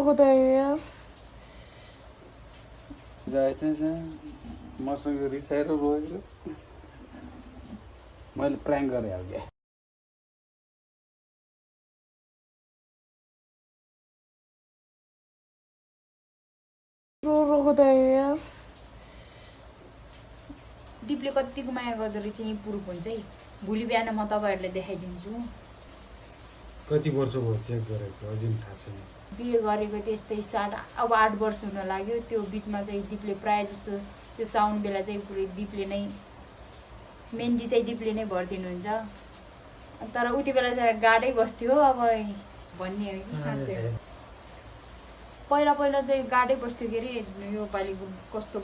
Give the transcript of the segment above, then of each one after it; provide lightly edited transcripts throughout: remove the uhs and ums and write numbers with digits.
होता है यार जायचं मसँग रिसाएर रोएर मैले प्र्याङ्क गरेँ अब क्या रो होता है यार दिपले कतिको माया गर्दो रहेछ यही प्रुफ हुन्छ है भोलि बिहान म तपाईँहरूलाई देखाइदिन्छु कति वर्ष भयो चेक गरेको अझै थाहा छैन बिहे गरेको त्यस्तै 8 वर्ष हुन लाग्यो त्यो बिचमा चाहिँ दिपले प्राय जस्तो त्यो साउन बेला चाहिँ पुरै दिपले नै मेहन्दी चाहिँ दिपले नै भरिदिनुहुन्छ तर उति बेला चाहिँ गाडै बस्थ्यो अब भन्ने हो कि साँच्चै पहिला चाहिँ गाडै बस्थ्यो के अरे यो पालिको कस्तो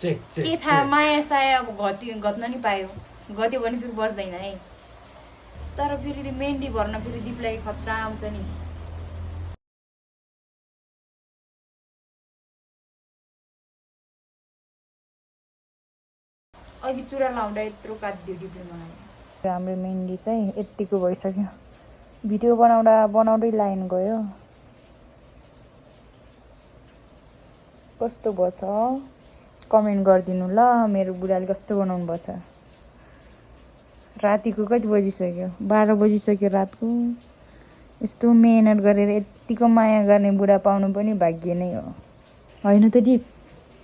के थाहा माया साया अब घट्न नि पायो गत्यो भने फेरि बस्दैन है तर फेरि त्यो मेहन्दी भर्न फेरि दिपलाई खतरा आउँछ नि अघि चुरा लाउँदा यत्रो काटिदियो दिपले मलाई हाम्रो मेहन्दी चाहिँ यतिको भइसक्यो भिडियो बनाउँदै लाइन गयो कस्तो भएछ कमेन्ट गरिदिनु ल मेरो बुढाले कस्तो बनाउनु भएछ रातिको कति बजिसक्यो 12 बजिसक्यो रातको यस्तो मेहनत गरेर यतिको माया गर्ने बुढा पाउनु पनि भाग्य नै हो होइन त दिप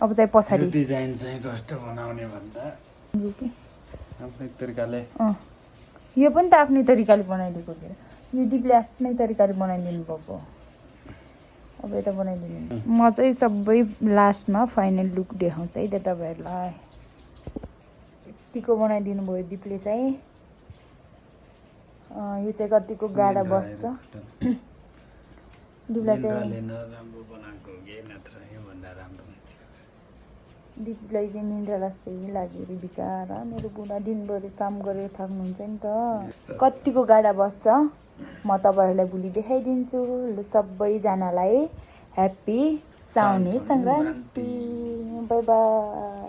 अब चाहिँ पछाडि डिजाइन चाहिँ कस्तो बनाउने भन्दा आफ्नै तरिकाले यो पनि त आफ्नै तरिकाले बनाइदिएको के यो दिपले आफ्नै तरिकाले बनाइदिनु भएको अब यता बनाइदिनु म चाहिँ सबै लास्टमा फाइनल लुक देखाउँछ है त तपाईँहरूलाई यतिको बनाइदिनु भयो दिपले चाहिँ यो चाहिँ कतिको गाडा बस्छ दिपलाई चाहिँ राम्रो बनाएको के नत्र योभन्दा राम्रो दिपलाई चाहिँ निन्द्रा जस्तै लाग्यो अरे बिचरा मेरो बुढा दिनभरि काम गरेर थाक्नुहुन्छ नि त कतिको गाडा बस्छ म तपाईँहरूलाई भोलि देखाइदिन्छु सबैजनालाई happy Saune Sankranti by by